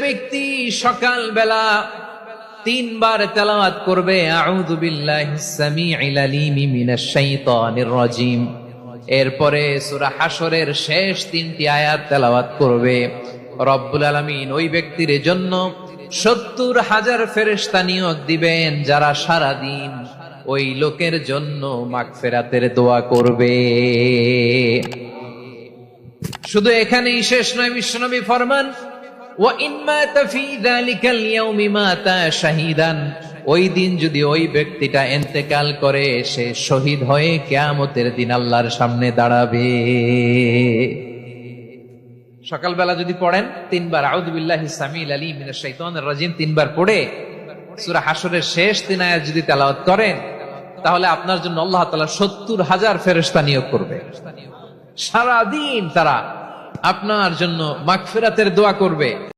ব্যক্তি সকাল বেলা তিনবার তেলাওয়াত করবে আউযু বিল্লাহিস সামিউল আলিম মিনাশ শাইতানির রাজিম, এরপরে সূরা হাশরের শেষ তিনটি আয়াত তেলাওয়াত করবে, রব্বুল আলামিন ওই ব্যক্তির জন্য ৭০,০০০ ফেরেশতা নিয়োগ দিবেন যারা সারা দিন ওই লোকের জন্য মাগফিরাতের দোয়া করবে। শুধু এখানেই শেষ নয়, বিশ্বনবী ফরমান ওই দিন যদি ওই ব্যক্তিটা ইন্তেকাল করে, সে শহীদ হয়ে কিয়ামতের দিন আল্লাহর সামনে দাঁড়াবে। সকালবেলা যদি পড়েন তিনবার আউযু বিল্লাহিস সামিউল আলিম মিনাশ শাইতানির রাজিম তিনবার পড়ে সূরা হাশরের শেষ তিন আয়াত যদি তেলাওয়াত করেন, তাহলে আপনার জন্য আল্লাহ তাআলা ৭০,০০০ ফেরেশতা নিয়োগ করবে। সারা দিন তারা আপনার জন্য মাগফিরাতের দোয়া করবে।